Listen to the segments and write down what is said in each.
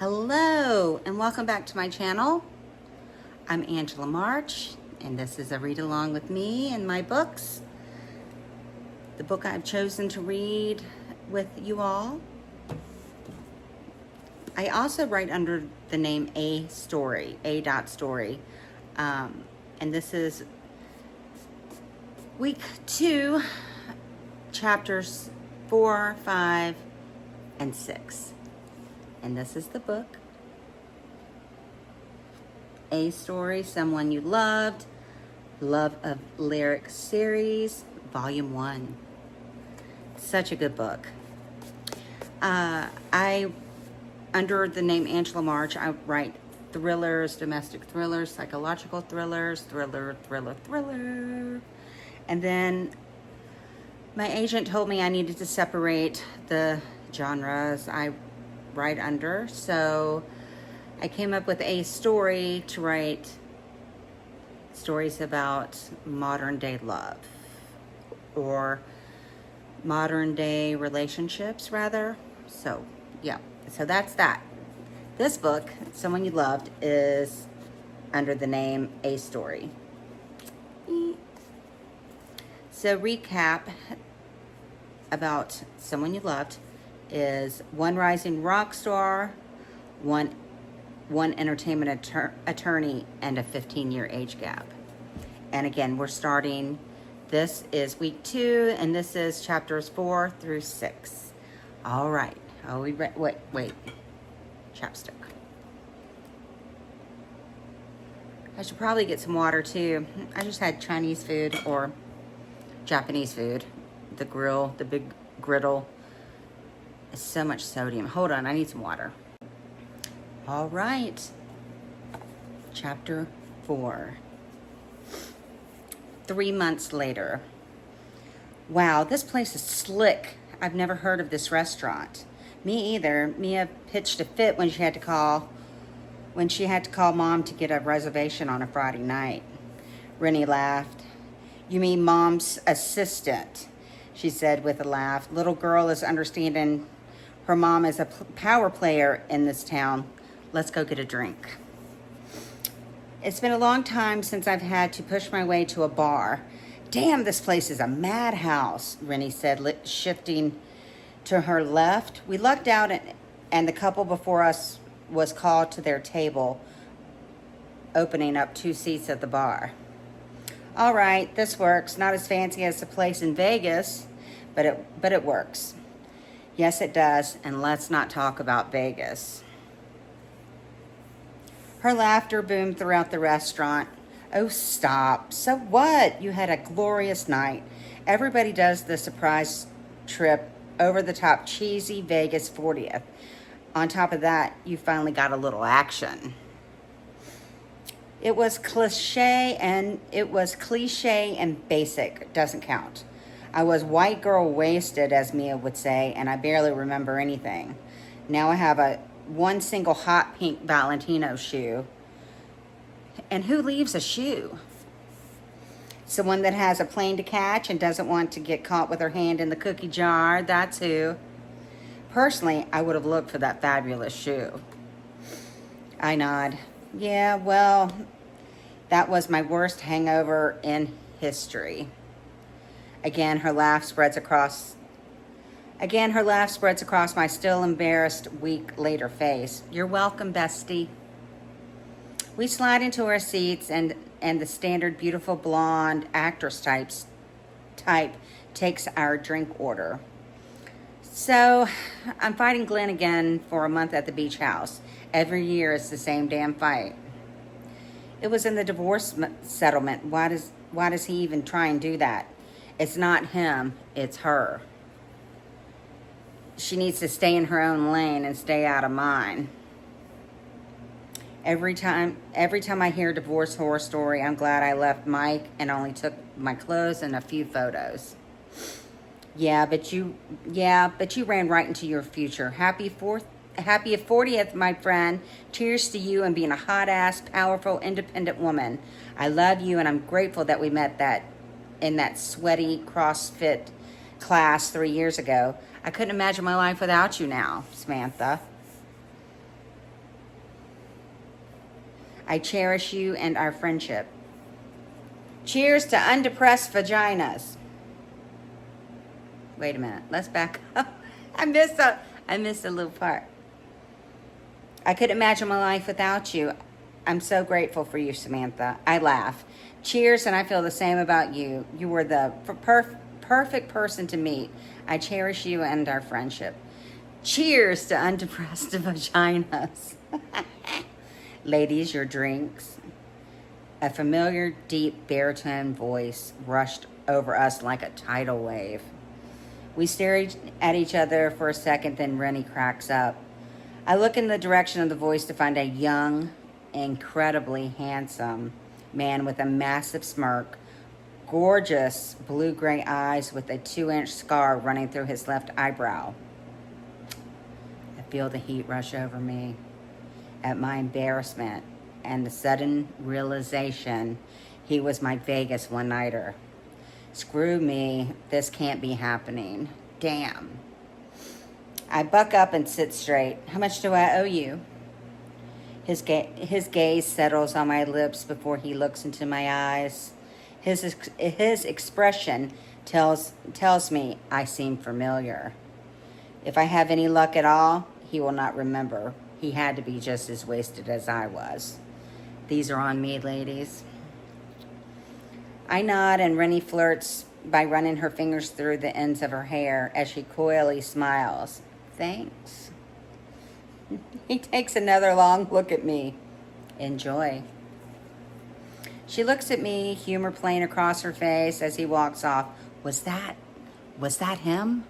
Hello and welcome back to my channel. I'm Angela March and this is a read along with me and my books. The book I've chosen to read with you all. I also write under the name A Story, A.Story. And this is week 2, chapters 4, 5, and 6. And this is the book. A Story, Someone You Loved, Love of Lyric Series, Volume 1. Such a good book. Under the name Angela March, I write thrillers, domestic thrillers, psychological thrillers, thriller. And then my agent told me I needed to separate the genres I write under, so I came up with A Story to write stories about modern day love, or modern day relationships rather. So yeah, so that's that. This book, Someone You Loved, is under the name A Story. So recap about Someone You Loved is one rising rock star, one entertainment attorney, and a 15-year age gap. And again, we're starting, this is week 2, and this is chapters 4 through 6. All right. Oh, wait. Chapstick. I should probably get some water too. I just had Chinese food or Japanese food. The grill, the big griddle. It's so much sodium. Hold on, I need some water. All right. Chapter 4. 3 months later. Wow, this place is slick. I've never heard of this restaurant. Me either. Mia pitched a fit when she had to call Mom to get a reservation on a Friday night. Rennie laughed. You mean Mom's assistant, she said with a laugh. Little girl is understanding her mom is a power player in this town. Let's go get a drink. It's been a long time since I've had to push my way to a bar. Damn, this place is a madhouse, Rennie said, shifting to her left. We lucked out and the couple before us was called to their table, opening up 2 seats at the bar. All right, this works. Not as fancy as the place in Vegas, but it works. Yes, it does, and let's not talk about Vegas. Her laughter boomed throughout the restaurant. Oh, stop. So what? You had a glorious night. Everybody does the surprise trip, over-the-top cheesy Vegas 40th. On top of that, you finally got a little action. It was cliche and basic. Doesn't count. I was white girl wasted, as Mia would say, and I barely remember anything. Now I have one single hot pink Valentino shoe. And who leaves a shoe? Someone that has a plane to catch and doesn't want to get caught with her hand in the cookie jar. That's who. Personally, I would have looked for that fabulous shoe. I nod. Yeah, well, that was my worst hangover in history. Again, her laugh spreads across my still embarrassed week later face. You're welcome, bestie. We slide into our seats and the standard beautiful blonde actress type takes our drink order. So I'm fighting Glenn again for a month at the beach house. Every year it's the same damn fight. It was in the divorce settlement. Why does he even try and do that? It's not him, it's her. She needs to stay in her own lane and stay out of mine. Every time I hear a divorce horror story, I'm glad I left Mike and only took my clothes and a few photos. Yeah, but you ran right into your future. Happy 40th, my friend. Cheers to you and being a hot-ass, powerful, independent woman. I love you, and I'm grateful that we met in that sweaty CrossFit class 3 years ago. I couldn't imagine my life without you now, Samantha. I cherish you and our friendship. Cheers to undepressed vaginas. Wait a minute. Let's back up. I missed a little part. I couldn't imagine my life without you. I'm so grateful for you, Samantha. I laugh. Cheers, and I feel the same about you. You were the perfect person to meet. I cherish you and our friendship. Cheers to undepressed vaginas. Ladies, your drinks. A familiar, deep baritone voice rushed over us like a tidal wave. We stare at each other for a second, then Rennie cracks up. I look in the direction of the voice to find a young, incredibly handsome man with a massive smirk, gorgeous blue-gray eyes with a 2-inch scar running through his left eyebrow. I feel the heat rush over me at my embarrassment and the sudden realization he was my Vegas one-nighter. Screw me, this can't be happening. Damn. I buck up and sit straight. How much do I owe you? His gaze settles on my lips before he looks into my eyes. His expression tells me I seem familiar. If I have any luck at all, he will not remember. He had to be just as wasted as I was. These are on me, ladies. I nod, and Rennie flirts by running her fingers through the ends of her hair as she coyly smiles. Thanks. He takes another long look at me. Enjoy. She looks at me, humor playing across her face as he walks off. Was that him?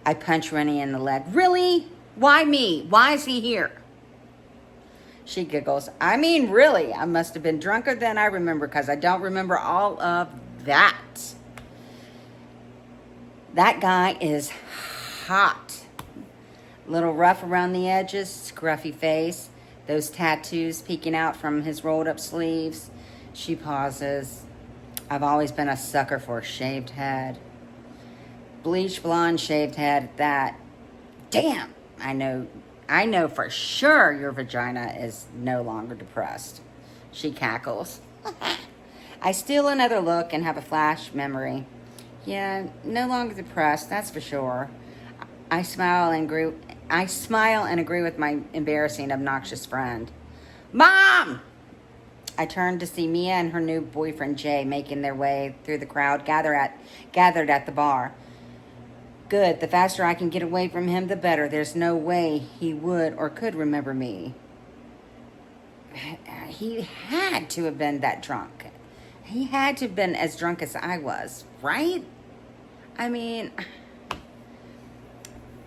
I punch Rennie in the leg. Really? Why me? Why is he here? She giggles. I mean, really, I must have been drunker than I remember because I don't remember all of that. That guy is hot. Little rough around the edges, scruffy face, those tattoos peeking out from his rolled up sleeves. She pauses. I've always been a sucker for a shaved head. Bleached blonde shaved head at that. Damn, I know for sure your vagina is no longer depressed. She cackles. I steal another look and have a flash memory. Yeah, no longer depressed, that's for sure. I smile and agree with my embarrassing, obnoxious friend. Mom! I turn to see Mia and her new boyfriend Jay making their way through the crowd gathered at the bar. Good, the faster I can get away from him, the better. There's no way he would or could remember me. He had to have been that drunk. He had to have been as drunk as I was, right? I mean,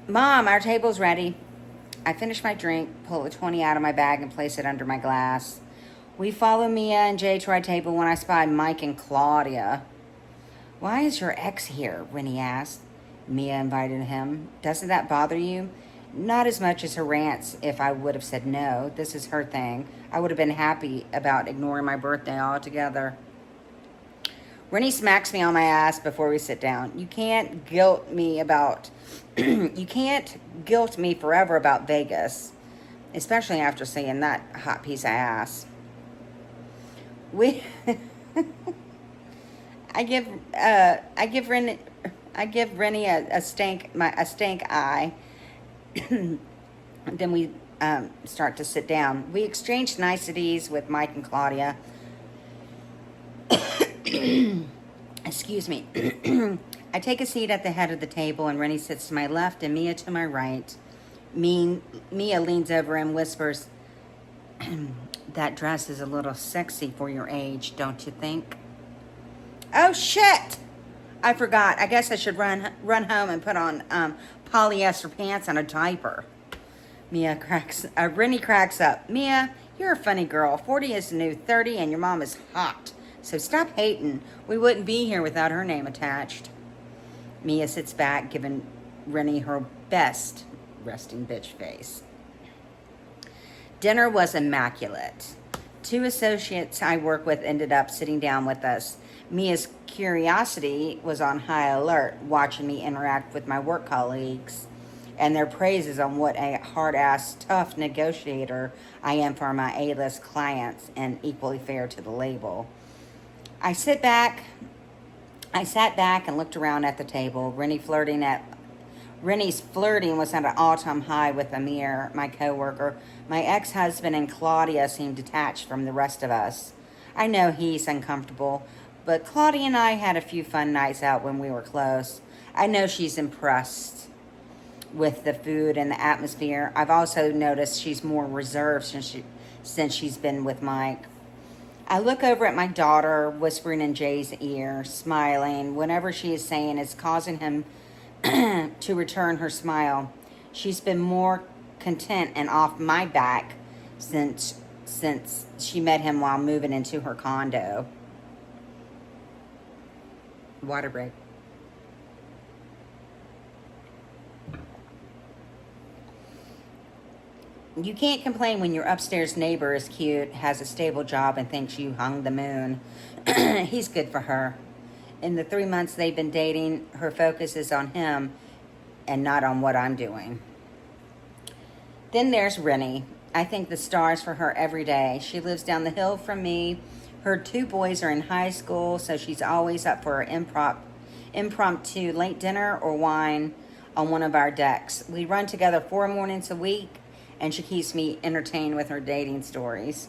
Mom, our table's ready. I finish my drink, pull a 20 out of my bag, and place it under my glass. We follow Mia and Jay to our table when I spy Mike and Claudia. Why is your ex here? Rennie asked. Mia invited him. Doesn't that bother you? Not as much as her rants if I would have said no. This is her thing. I would have been happy about ignoring my birthday altogether. Rennie smacks me on my ass before we sit down. You can't guilt me forever about Vegas, especially after seeing that hot piece of ass. I give Rennie a stank eye. Then we start to sit down. We exchange niceties with Mike and Claudia. Excuse me. I take a seat at the head of the table, and Rennie sits to my left and Mia to my right. Mia leans over and whispers, "That dress is a little sexy for your age, don't you think?" Oh, shit! I forgot. I guess I should run home and put on polyester pants and a diaper. Rennie cracks up. Mia, you're a funny girl. 40 is the new 30, and your mom is hot. So stop hating. We wouldn't be here without her name attached. Mia sits back, giving Rennie her best resting bitch face. Dinner was immaculate. 2 associates I work with ended up sitting down with us. Mia's curiosity was on high alert, watching me interact with my work colleagues. and their praises on what a hard-ass, tough negotiator I am for my A-list clients and equally fair to the label. I sit back I sat back and looked around at the table. Rennie's flirting was at an all-time high with Amir, my coworker. My ex-husband and Claudia seemed detached from the rest of us. I know he's uncomfortable, but Claudia and I had a few fun nights out when we were close. I know she's impressed with the food and the atmosphere. I've also noticed she's more reserved since she's been with Mike. I look over at my daughter, whispering in Jay's ear, smiling. Whatever she is saying is causing him to return her smile. She's been more content and off my back since she met him while moving into her condo. Water break. You can't complain when your upstairs neighbor is cute, has a stable job, and thinks you hung the moon. He's good for her. In the 3 months they've been dating, her focus is on him and not on what I'm doing. Then there's Rennie. I think the stars for her every day. She lives down the hill from me. Her 2 boys are in high school, so she's always up for an impromptu late dinner or wine on one of our decks. We run together 4 mornings a week, and she keeps me entertained with her dating stories.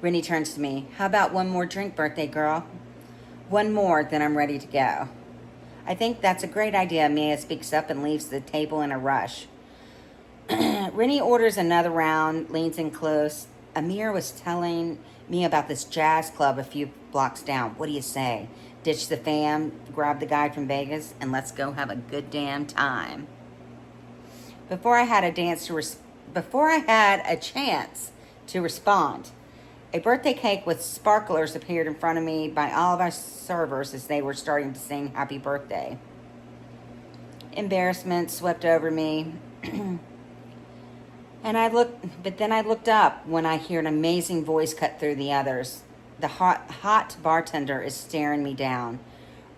Rennie turns to me. How about one more drink, birthday girl? One more, then I'm ready to go. I think that's a great idea. Mia speaks up and leaves the table in a rush. Rennie orders another round, leans in close. Amir was telling me about this jazz club a few blocks down. What do you say? Ditch the fam, grab the guy from Vegas, and let's go have a good damn time. Before I had a chance to respond, a birthday cake with sparklers appeared in front of me by all of our servers as they were starting to sing happy birthday. Embarrassment swept over me. But then I looked up when I hear an amazing voice cut through the others. The hot bartender is staring me down.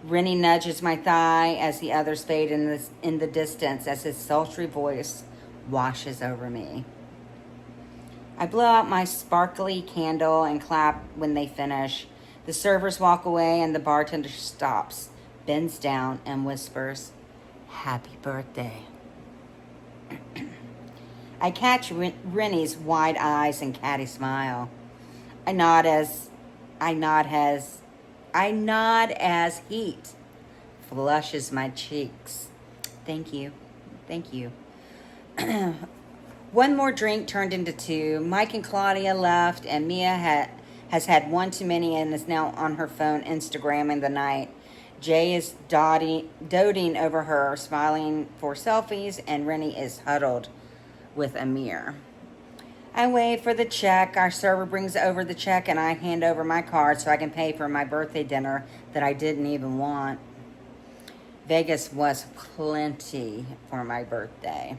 Rennie nudges my thigh as the others fade in the distance as his sultry voice washes over me. I blow out my sparkly candle and clap when they finish. The servers walk away and the bartender stops, bends down, and whispers, "Happy birthday." I catch Rennie's wide eyes and catty smile. I nod as heat flushes my cheeks. Thank you. One more drink turned into 2. Mike and Claudia left, and Mia has had one too many and is now on her phone Instagramming the night. Jay is doting over her, smiling for selfies, and Rennie is huddled with Amir. I wait for the check. Our server brings over the check, and I hand over my card so I can pay for my birthday dinner that I didn't even want. Vegas was plenty for my birthday.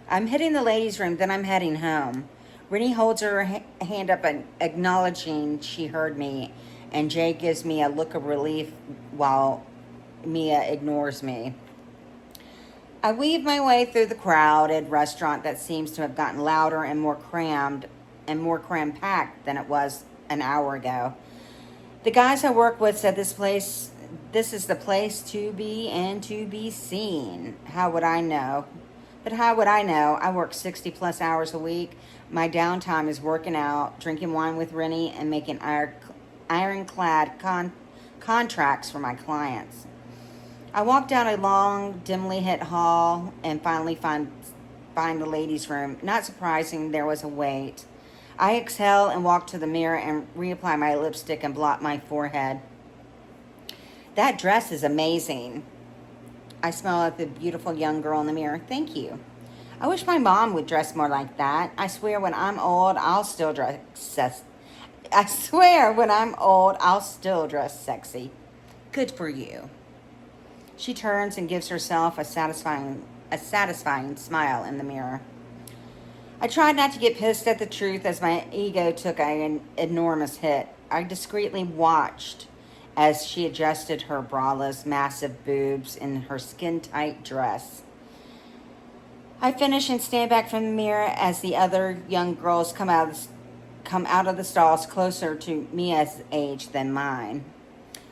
I'm hitting the ladies' room, then I'm heading home. Rennie holds her hand up, acknowledging she heard me, and Jay gives me a look of relief while Mia ignores me. I weave my way through the crowded restaurant that seems to have gotten louder and more cram-packed than it was an hour ago. The guys I work with said this is the place to be and to be seen. How would I know? I work 60 plus hours a week. My downtime is working out, drinking wine with Rennie, and making ironclad contracts for my clients. I walk down a long, dimly lit hall and finally find the ladies' room. Not surprising, there was a wait. I exhale and walk to the mirror and reapply my lipstick and blot my forehead. That dress is amazing. I smile at the beautiful young girl in the mirror. Thank you. I wish my mom would dress more like that. I swear when I'm old, I'll still dress sexy. Good for you. She turns and gives herself a satisfying smile in the mirror. I tried not to get pissed at the truth as my ego took an enormous hit. I discreetly watched as she adjusted her braless massive boobs in her skin-tight dress. I finish and stand back from the mirror as the other young girls come out of the stalls closer to Mia's age than mine.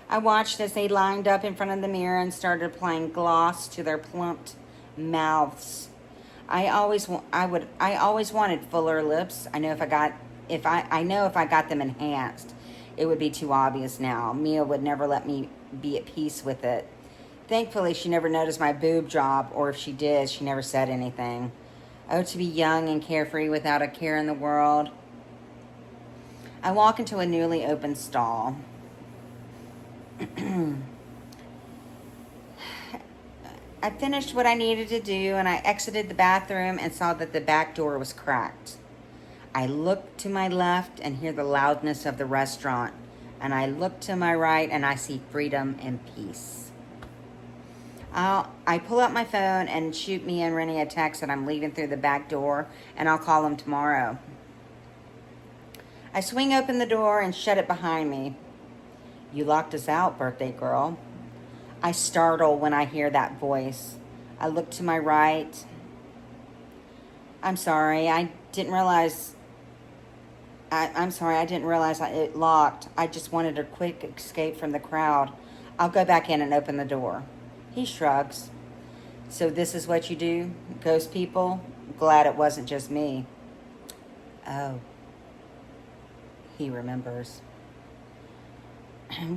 I watched as they lined up in front of the mirror and started applying gloss to their plumped mouths. I always wanted fuller lips. I know if I got them enhanced, it would be too obvious now. Mia would never let me be at peace with it. Thankfully, she never noticed my boob job, or if she did, she never said anything. Oh, to be young and carefree without a care in the world. I walk into a newly opened stall. I finished what I needed to do and I exited the bathroom and saw that the back door was cracked. I look to my left and hear the loudness of the restaurant, and I look to my right and I see freedom and peace. I pull out my phone and shoot me and Rennie a text that I'm leaving through the back door, and I'll call them tomorrow. I swing open the door and shut it behind me. You locked us out, birthday girl. I startle when I hear that voice. I look to my right. I'm sorry, I didn't realize it locked. I just wanted a quick escape from the crowd. I'll go back in and open the door. He shrugs. So this is what you do? Ghost people? Glad it wasn't just me. Oh. He remembers.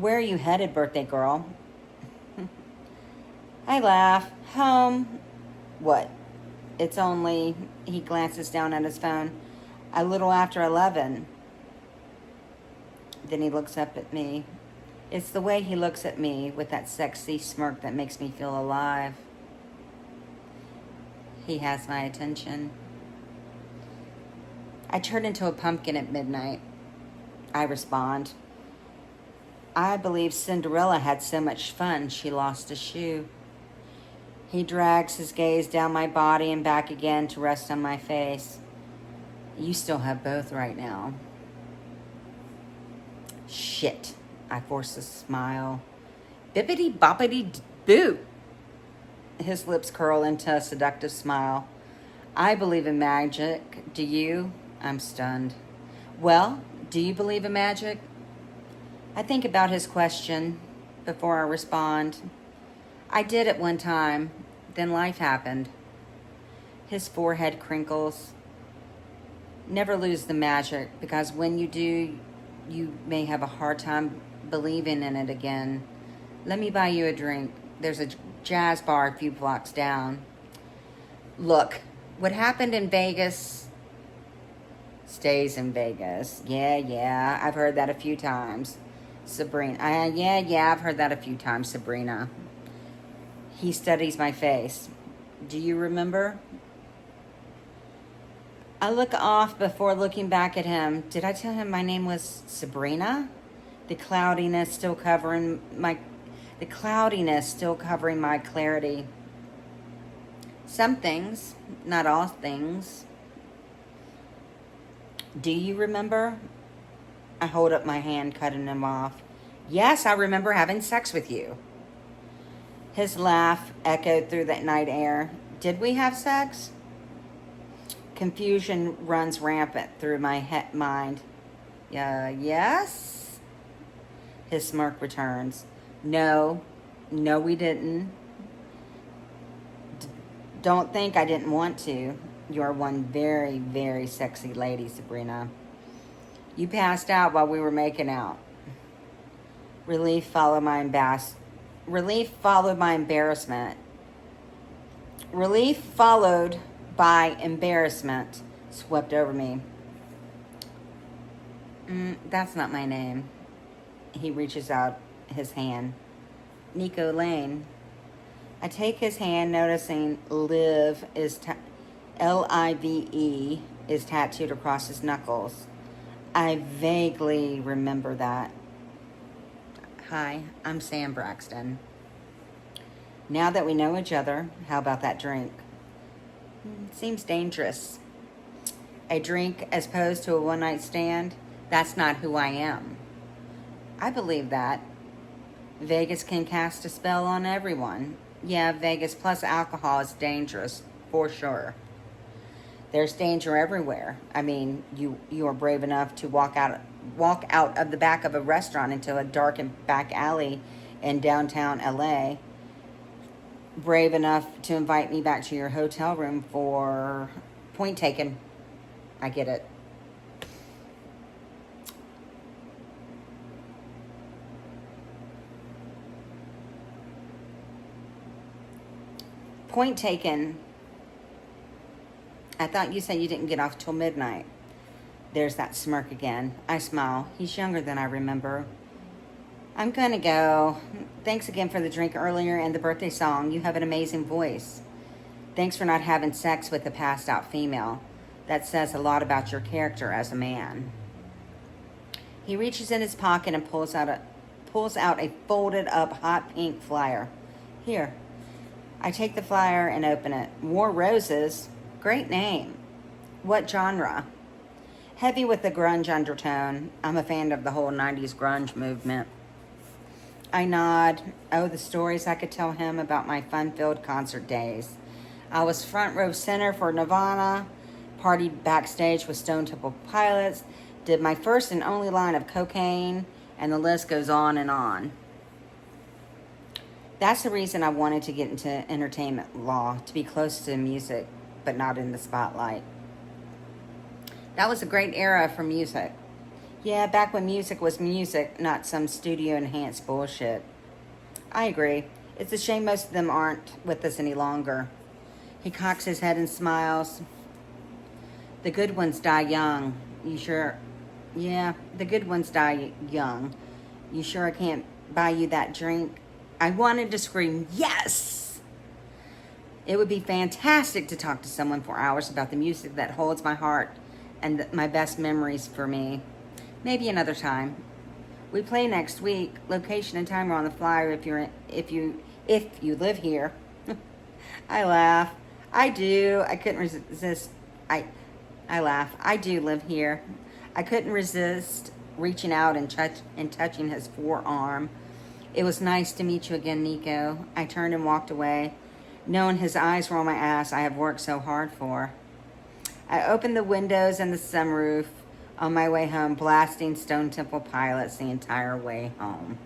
Where are you headed, birthday girl? I laugh. Home. What? It's only, he glances down at his phone, a little after 11. Then he looks up at me. It's the way he looks at me with that sexy smirk that makes me feel alive. He has my attention. I turn into a pumpkin at midnight. I respond. I believe Cinderella had so much fun she lost a shoe. He drags his gaze down my body and back again to rest on my face. You still have both right now. Shit. I force a smile. Bippity boppity boo. His lips curl into a seductive smile. I believe in magic. Do you? I'm stunned. Well, do you believe in magic? I think about his question before I respond. I did at one time. Then life happened. His forehead crinkles. Never lose the magic, because when you do, you may have a hard time believing in it again. Let me buy you a drink. There's a jazz bar a few blocks down. Look, what happened in Vegas stays in Vegas. Yeah, I've heard that a few times. Sabrina. I've heard that a few times, Sabrina. He studies my face. Do you remember? I look off before looking back at him. Did I tell him my name was Sabrina? The cloudiness still covering my clarity. Some things, not all things. Do you remember? I hold up my hand, cutting him off. Yes, I remember having sex with you. His laugh echoed through the night air. Did we have sex? Confusion runs rampant through my mind. Yes? His smirk returns. No, we didn't. Don't think I didn't want to. You're one very, very sexy lady, Sabrina. You passed out while we were making out. Relief followed my embarrassment. Relief followed by embarrassment swept over me. That's not my name. He reaches out his hand. Nico Lane. I take his hand, noticing Live is Live is tattooed across his knuckles. I vaguely remember that. Hi, I'm Sam Braxton. Now that we know each other, how about that drink? Seems dangerous. A drink as opposed to a one-night stand? That's not who I am. I believe that. Vegas can cast a spell on everyone. Yeah, Vegas plus alcohol is dangerous for sure. There's danger everywhere. I mean, you are brave enough to walk out of the back of a restaurant into a dark and back alley in downtown LA. Brave enough to invite me back to your hotel room for point taken. I get it. Point taken. I thought you said you didn't get off till midnight. There's that smirk again. I smile. He's younger than I remember. I'm gonna go. Thanks again for the drink earlier and the birthday song. You have an amazing voice. Thanks for not having sex with a passed out female. That says a lot about your character as a man. He reaches in his pocket and pulls out a folded up hot pink flyer. Here. I take the flyer and open it. War Roses. Great name. What genre? Heavy with a grunge undertone. I'm a fan of the whole 90s grunge movement. I nod. Oh, the stories I could tell him about my fun-filled concert days. I was front row center for Nirvana, partied backstage with Stone Temple Pilots, did my first and only line of cocaine, and the list goes on and on. That's the reason I wanted to get into entertainment law, to be close to music, but not in the spotlight. That was a great era for music. Yeah, back when music was music, not some studio-enhanced bullshit. I agree. It's a shame most of them aren't with us any longer. He cocks his head and smiles. The good ones die young. You sure? Yeah, the good ones die young. You sure I can't buy you that drink? I wanted to scream, yes! It would be fantastic to talk to someone for hours about the music that holds my heart and my best memories for me. Maybe another time. We play next week. Location and time are on the flyer if you live here. I laugh. I do. I couldn't resist. I laugh. I do live here. I couldn't resist reaching out and touching his forearm. It was nice to meet you again, Nico. I turned and walked away, knowing his eyes were on my ass I have worked so hard for. I opened the windows and the sunroof on my way home, blasting Stone Temple Pilots the entire way home.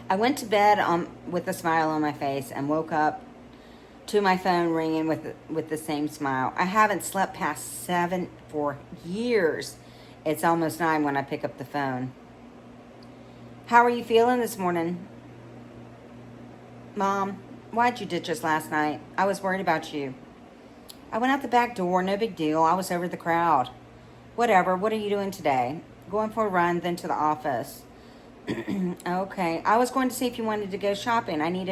I went to bed with a smile on my face and woke up to my phone ringing with the same smile. I haven't slept past 7 for years. It's almost 9 when I pick up the phone. How are you feeling this morning? Mom, why'd you ditch us last night? I was worried about you. I went out the back door, no big deal. I was over the crowd. Whatever, what are you doing today? Going for a run, then to the office. Okay, I was going to see if you wanted to go shopping. I need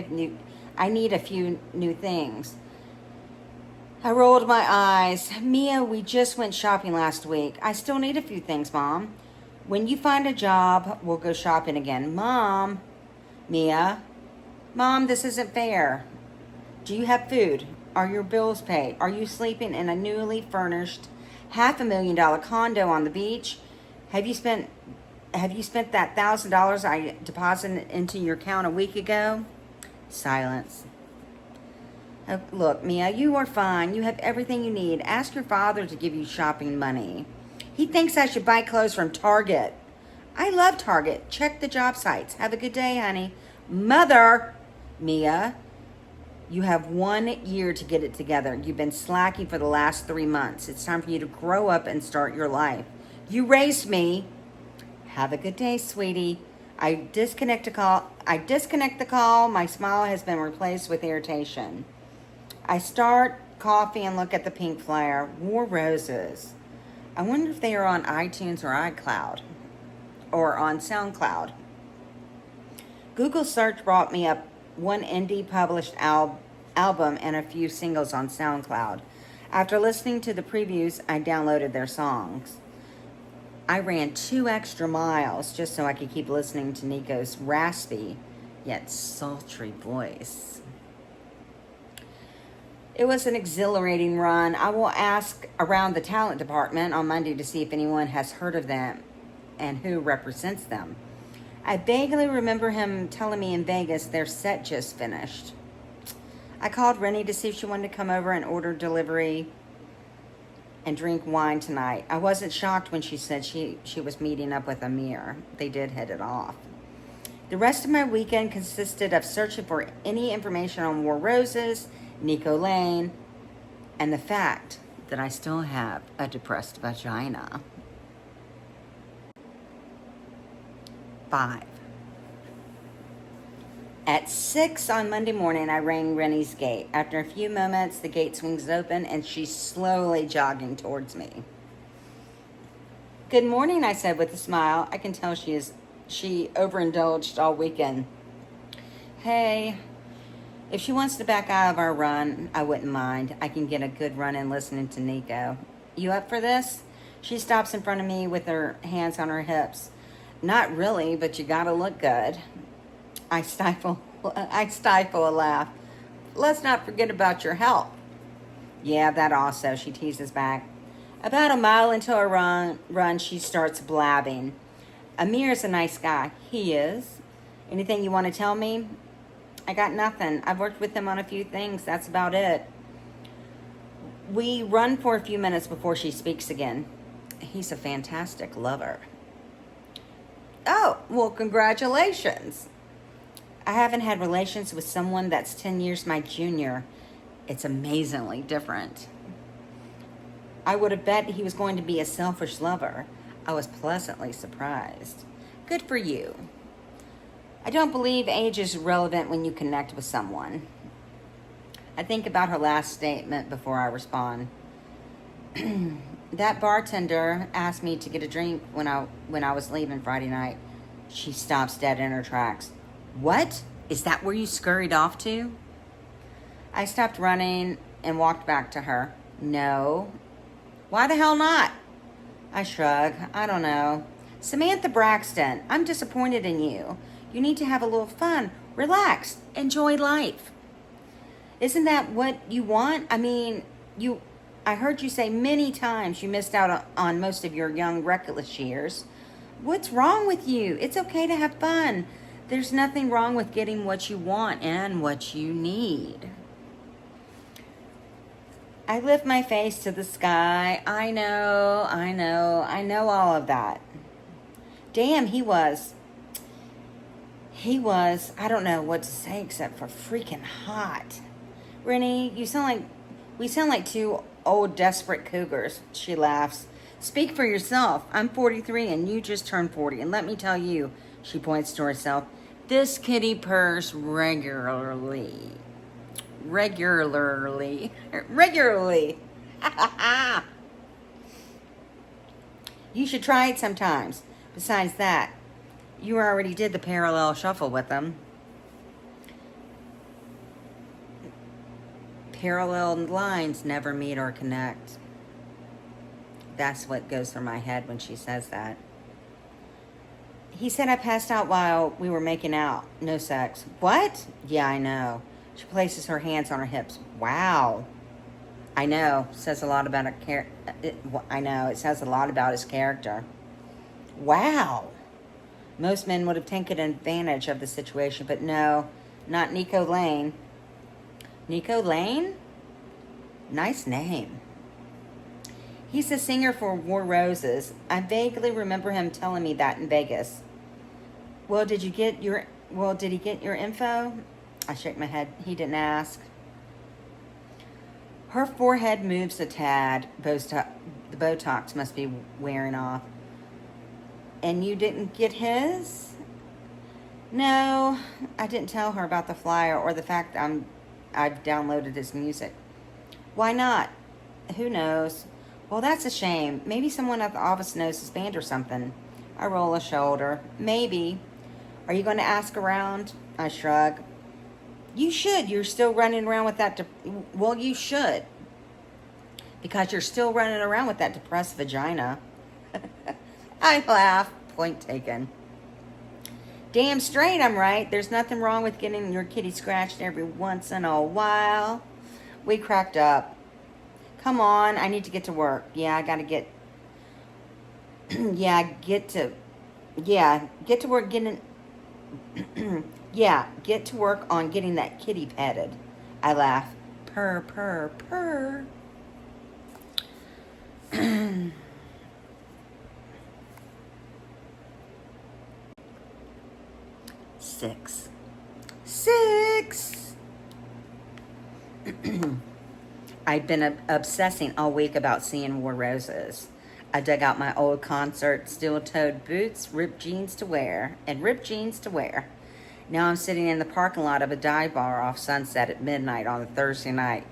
a few new things. I rolled my eyes. Mia, we just went shopping last week. I still need a few things, Mom. When you find a job, we'll go shopping again. Mom. Mia. Mom, this isn't fair. Do you have food? Are your bills paid? Are you sleeping in a newly furnished $500,000 condo on the beach? Have you spent that $1,000 I deposited into your account a week ago? Silence. Oh, look, Mia, you are fine. You have everything you need. Ask your father to give you shopping money. He thinks I should buy clothes from Target. I love Target. Check the job sites. Have a good day, honey. Mother, Mia, you have 1 year to get it together. You've been slacking for the last 3 months. It's time for you to grow up and start your life. You raised me. Have a good day, sweetie. I disconnect the call. My smile has been replaced with irritation. I start coffee and look at the pink flyer. War Roses. I wonder if they are on iTunes or iCloud or on SoundCloud. Google search brought me up one indie published album and a few singles on SoundCloud. After listening to the previews, I downloaded their songs. I ran 2 extra miles just so I could keep listening to Nico's raspy yet sultry voice. It was an exhilarating run. I will ask around the talent department on Monday to see if anyone has heard of them and who represents them. I vaguely remember him telling me in Vegas their set just finished. I called Rennie to see if she wanted to come over and order delivery and drink wine tonight. I wasn't shocked when she said she was meeting up with Amir. They did hit it off. The rest of my weekend consisted of searching for any information on War Roses, Nico Lane, and the fact that I still have a depressed vagina. 5. At 6 on Monday morning, I rang Rennie's gate. After a few moments, the gate swings open and she's slowly jogging towards me. Good morning, I said with a smile. I can tell she overindulged all weekend. Hey, if she wants to back out of our run, I wouldn't mind. I can get a good run in listening to Nico. You up for this? She stops in front of me with her hands on her hips. Not really, but you gotta look good. I stifle a laugh. Let's not forget about your health. Yeah, that also, she teases back. About a mile into her run, she starts blabbing. Amir's a nice guy. He is. Anything you want to tell me? I got nothing. I've worked with him on a few things. That's about it. We run for a few minutes before she speaks again. He's a fantastic lover. Oh, well, congratulations. I haven't had relations with someone that's 10 years my junior. It's amazingly different. I would have bet he was going to be a selfish lover. I was pleasantly surprised. Good for you. I don't believe age is relevant when you connect with someone. I think about her last statement before I respond. That bartender asked me to get a drink when I was leaving Friday night. She stops dead in her tracks. What? Is that where you scurried off to? I stopped running and walked back to her. No. Why the hell not? I shrug. I don't know. Samantha Braxton, I'm disappointed in you. You need to have a little fun. Relax. Enjoy life. Isn't that what you want? I mean, I heard you say many times you missed out on most of your young, reckless years. What's wrong with you? It's okay to have fun. There's nothing wrong with getting what you want and what you need. I lift my face to the sky. I know all of that. Damn, he was, I don't know what to say except for freaking hot. Rennie, we sound like two old desperate cougars. She laughs. Speak for yourself. I'm 43 and you just turned 40. And let me tell you, she points to herself, this kitty purrs regularly. Regularly. You should try it sometimes. Besides that, you already did the parallel shuffle with them. Parallel lines never meet or connect. That's what goes through my head when she says that. He said I passed out while we were making out. No sex. What? Yeah, I know. She places her hands on her hips. Wow. I know. Says a lot about it says a lot about his character. Wow. Most men would have taken advantage of the situation, but no, not Nico Lane. Nico Lane? Nice name. He's the singer for War Roses. I vaguely remember him telling me that in Vegas. Well, did he get your info? I shake my head. He didn't ask. Her forehead moves a tad. The Botox must be wearing off. And you didn't get his? No, I didn't tell her about the flyer or the fact I've downloaded his music. Why not? Who knows? Well, that's a shame. Maybe someone at the office knows his band or something. I roll a shoulder. Maybe. Are you going to ask around? I shrug. You should. You're still running around with that. Well, you should. Because you're still running around with that depressed vagina. I laugh. Point taken. Damn straight I'm right. There's nothing wrong with getting your kitty scratched every once in a while. We cracked up. Come on, I need to get to work. Yeah, I gotta get... get to work getting... get to work on getting that kitty petted. I laugh. Purr, purr, purr. 6. 6. I'd been obsessing all week about seeing War Roses. I dug out my old concert steel-toed boots, ripped jeans to wear, and ripped jeans to wear. Now I'm sitting in the parking lot of a dive bar off Sunset at midnight on a Thursday night.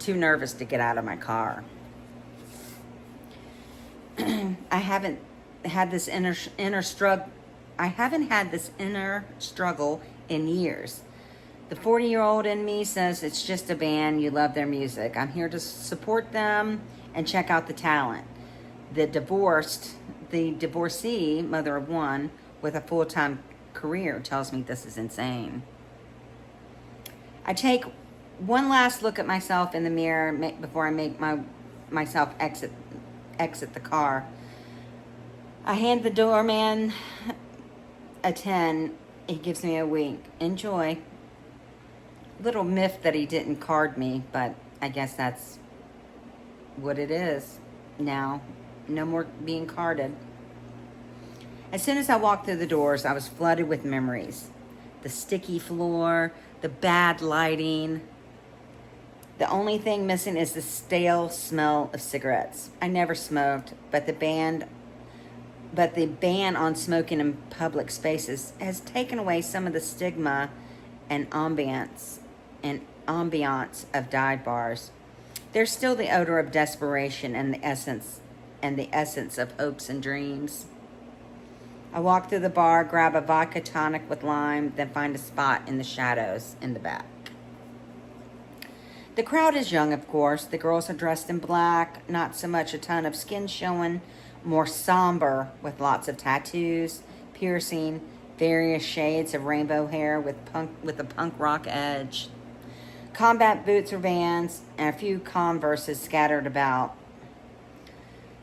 Too nervous to get out of my car. I haven't had this inner struggle. I haven't had this inner struggle in years. The 40-year-old in me says it's just a band, you love their music. I'm here to support them and check out the talent. The divorcee, mother of one, with a full-time career tells me this is insane. I take one last look at myself in the mirror before I make myself exit the car. I hand the doorman a 10. He gives me a wink. Enjoy. Little miffed that he didn't card me, but I guess that's what it is now. No more being carded. As soon as I walked through the doors, I was flooded with memories. The sticky floor, the bad lighting. The only thing missing is the stale smell of cigarettes. I never smoked, but the ban on smoking in public spaces has taken away some of the stigma and ambiance of dive bars. There's still the odor of desperation and the essence of hopes and dreams. I walk through the bar, grab a vodka tonic with lime, then find a spot in the shadows in the back. The crowd is young, of course. The girls are dressed in black, not so much a ton of skin showing, more somber with lots of tattoos, piercing, various shades of rainbow hair with a punk rock edge. Combat boots or Vans, and a few Converses scattered about.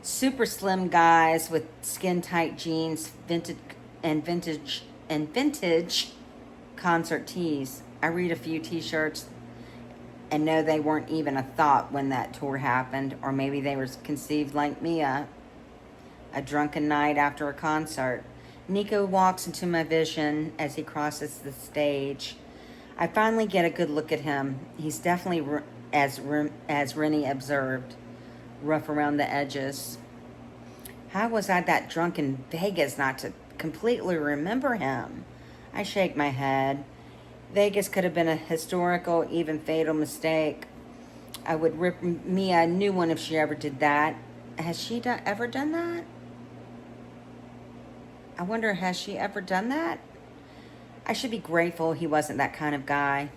Super slim guys with skin-tight jeans, vintage concert tees. I read a few t-shirts and know they weren't even a thought when that tour happened, or maybe they were conceived like me, a drunken night after a concert. Nico walks into my vision as he crosses the stage. I finally get a good look at him. He's definitely, as Rennie observed, rough around the edges. How was I that drunk in Vegas not to completely remember him? I shake my head. Vegas could have been a historical, even fatal mistake. I would rip Mia a new one if she ever did that. Has she ever done that? I wonder, has she ever done that? I should be grateful he wasn't that kind of guy.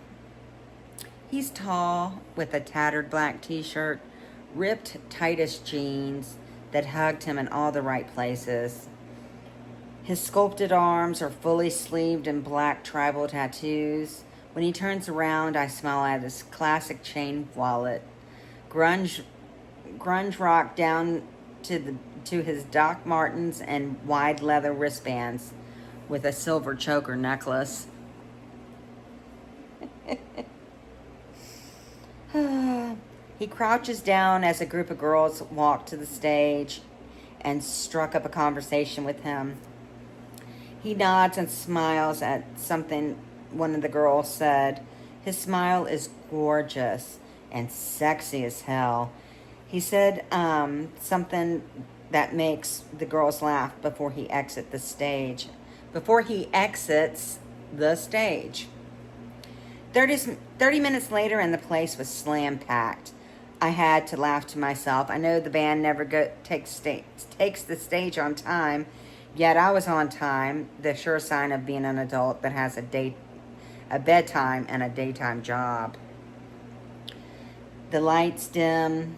He's tall, with a tattered black t-shirt, ripped tightest jeans that hugged him in all the right places. His sculpted arms are fully sleeved in black tribal tattoos. When he turns around, I smile at his classic chain wallet. Grunge rock down to his Doc Martens and wide leather wristbands with a silver choker necklace. He crouches down as a group of girls walk to the stage and struck up a conversation with him. He nods and smiles at something one of the girls said. His smile is gorgeous and sexy as hell. He said something that makes the girls laugh before he exits the stage. 30 minutes later and the place was slam-packed. I had to laugh to myself. I know the band never takes the stage on time, yet I was on time, the sure sign of being an adult that has a bedtime and a daytime job. The lights dim.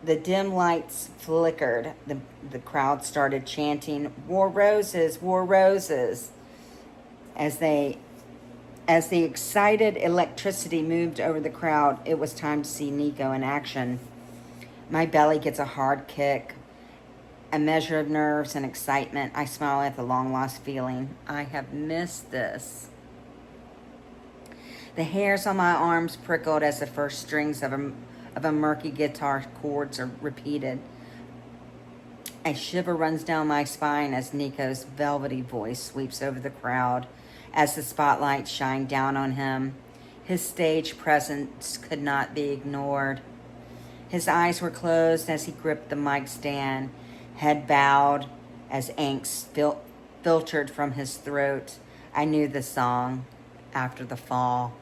The dim lights flickered. The crowd started chanting, "War Roses, War Roses." As the excited electricity moved over the crowd, it was time to see Nico in action. My belly gets a hard kick, a measure of nerves and excitement. I smile at the long-lost feeling. I have missed this. The hairs on my arms prickled as the first strings of a murky guitar chords are repeated. A shiver runs down my spine as Nico's velvety voice sweeps over the crowd as the spotlight shined down on him. His stage presence could not be ignored. His eyes were closed as he gripped the mic stand, head bowed as angst filtered from his throat. I knew the song, After the Fall.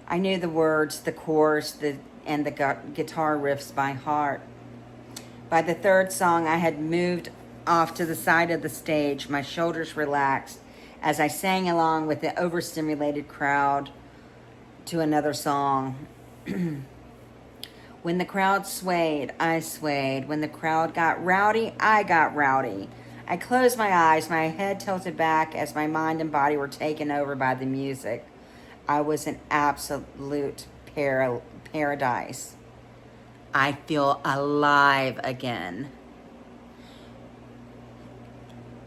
I knew the words, the chorus, and the guitar riffs by heart. By the third song, I had moved off to the side of the stage. My shoulders relaxed as I sang along with the overstimulated crowd to another song. When the crowd swayed, I swayed. When the crowd got rowdy, I got rowdy. I closed my eyes, my head tilted back as my mind and body were taken over by the music. I was in absolute paradise. I feel alive again.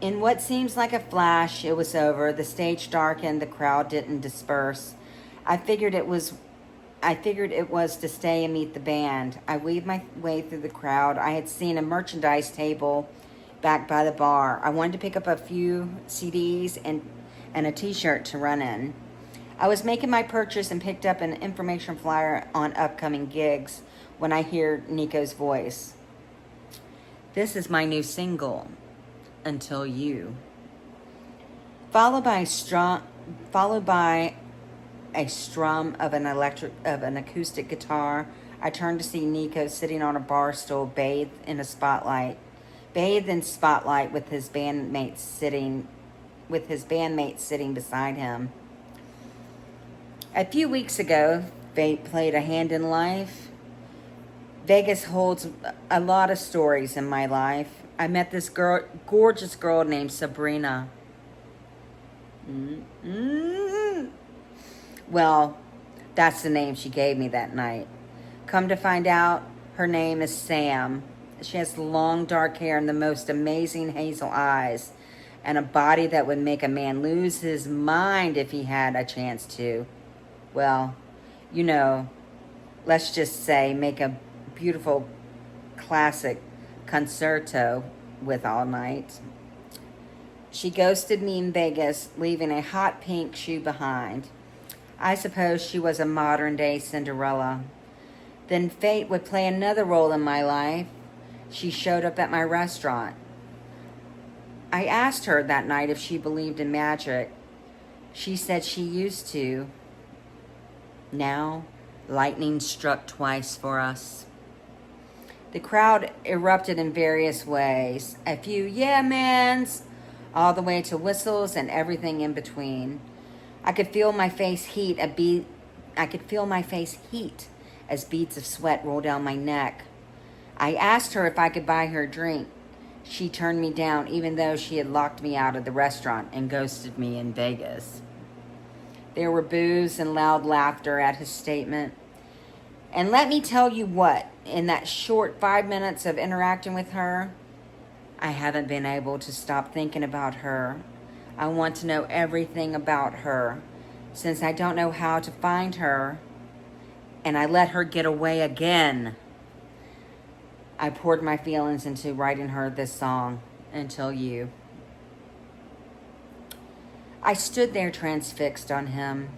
In what seems like a flash, it was over. The stage darkened, the crowd didn't disperse. I figured it was to stay and meet the band. I weaved my way through the crowd. I had seen a merchandise table back by the bar. I wanted to pick up a few CDs and a t-shirt to run in. I was making my purchase and picked up an information flyer on upcoming gigs when I hear Nico's voice. This is my new single, Until You. Followed by a strum of an acoustic guitar. I turned to see Nico sitting on a bar stool, bathed in spotlight with his bandmates sitting beside him. A few weeks ago, fate played a hand in life. Vegas holds a lot of stories in my life. I met this gorgeous girl named Sabrina. Well, that's the name she gave me that night. Come to find out, her name is Sam. She has long dark hair and the most amazing hazel eyes, and a body that would make a man lose his mind if he had a chance to. Well, let's just say make a beautiful classic concerto with all night. She ghosted me in Vegas, leaving a hot pink shoe behind. I suppose she was a modern-day Cinderella. Then fate would play another role in my life. She showed up at my restaurant. I asked her that night if she believed in magic. She said she used to. Now, lightning struck twice for us. The crowd erupted in various ways. A few yeah mans, all the way to whistles and everything in between. I could feel my face heat as beads of sweat rolled down my neck. I asked her if I could buy her a drink. She turned me down even though she had locked me out of the restaurant and ghosted me in Vegas. There were boos and loud laughter at his statement. And let me tell you what, in that short 5 minutes of interacting with her, I haven't been able to stop thinking about her. I want to know everything about her, since I don't know how to find her, and I let her get away again. I poured my feelings into writing her this song, Until You. I stood there transfixed on him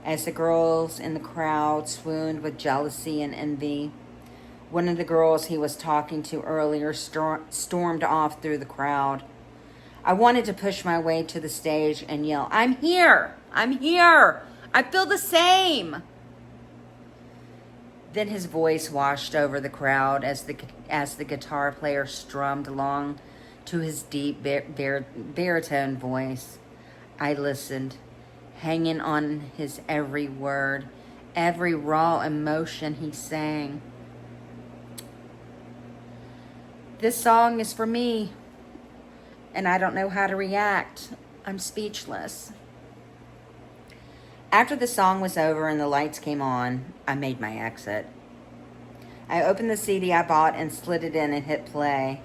as the girls in the crowd swooned with jealousy and envy. One of the girls he was talking to earlier stormed off through the crowd. I wanted to push my way to the stage and yell, I'm here! I'm here! I feel the same! Then his voice washed over the crowd as the guitar player strummed along to his deep baritone voice. I listened, hanging on his every word, every raw emotion he sang. This song is for me, and I don't know how to react. I'm speechless. After the song was over and the lights came on, I made my exit. I opened the CD I bought and slid it in and hit play.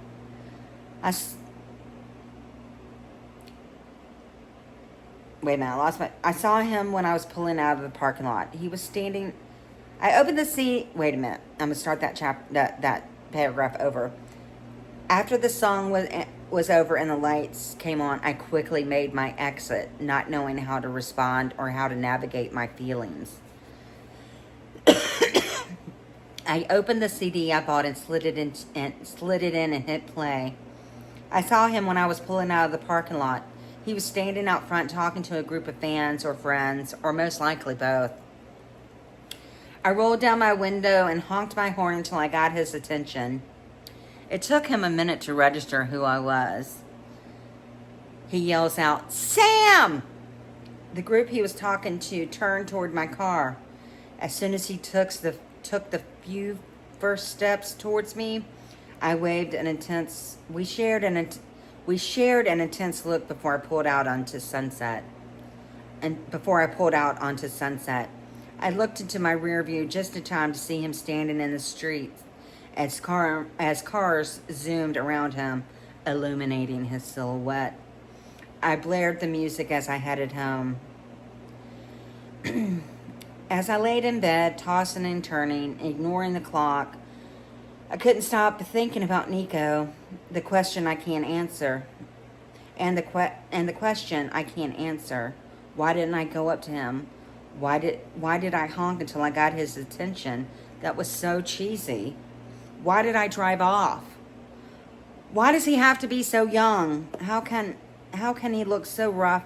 Wait a minute, I saw him when I was pulling out of the parking lot. He was standing. I opened the seat. Wait a minute. I'm gonna start that paragraph over. After the song was over and the lights came on, I quickly made my exit, not knowing how to respond or how to navigate my feelings. I opened the CD I bought and slid it in and hit play. I saw him when I was pulling out of the parking lot. He was standing out front talking to a group of fans or friends, or most likely both. I rolled down my window and honked my horn until I got his attention. It took him a minute to register who I was. He yells out, "Sam!" The group he was talking to turned toward my car. As soon as he took the few first steps towards me, I waved an intense. We shared an intense look before I pulled out onto Sunset. I looked into my rear view just in time to see him standing in the street as cars zoomed around him, illuminating his silhouette. I blared the music as I headed home. As I laid in bed, tossing and turning, ignoring the clock, I couldn't stop thinking about Nico, the question I can't answer. And the question I can't answer. Why didn't I go up to him? Why did I honk until I got his attention? That was so cheesy. Why did I drive off? Why does he have to be so young? How can he look so rough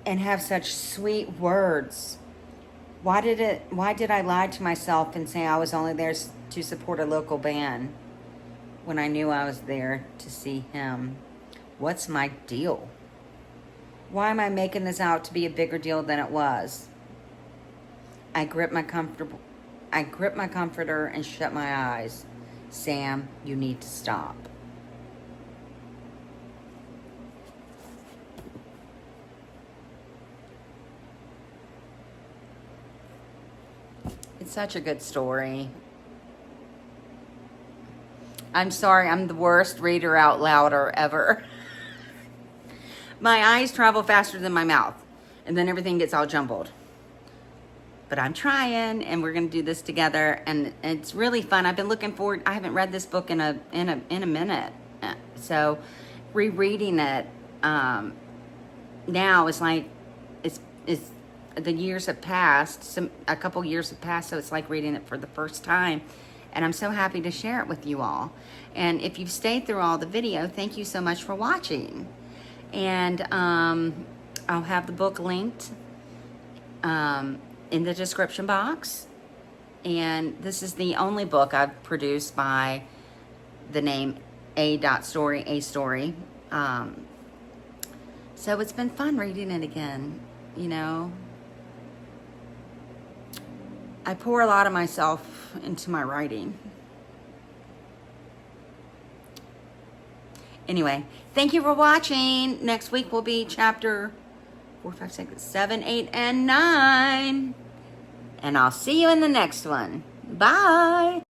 and have such sweet words? Why did I lie to myself and say I was only there to support a local band when I knew I was there to see him? What's my deal? Why am I making this out to be a bigger deal than it was? I gripped my comforter and shut my eyes. Sam, you need to stop. It's such a good story. I'm sorry, I'm the worst reader out louder ever. My eyes travel faster than my mouth, and then everything gets all jumbled. But I'm trying, and we're gonna do this together, and it's really fun. I've been looking forward. I haven't read this book in a minute, so rereading it now is like it's the years have passed. A couple years have passed, so it's like reading it for the first time. And I'm so happy to share it with you all. And if you've stayed through all the video, thank you so much for watching. And I'll have the book linked in the description box. And this is the only book I've produced by the name A Story. So it's been fun reading it again, you know. I pour a lot of myself into my writing. Anyway, thank you for watching. Next week will be chapter 4, 5, 6, 7, 8, and 9. And I'll see you in the next one. Bye.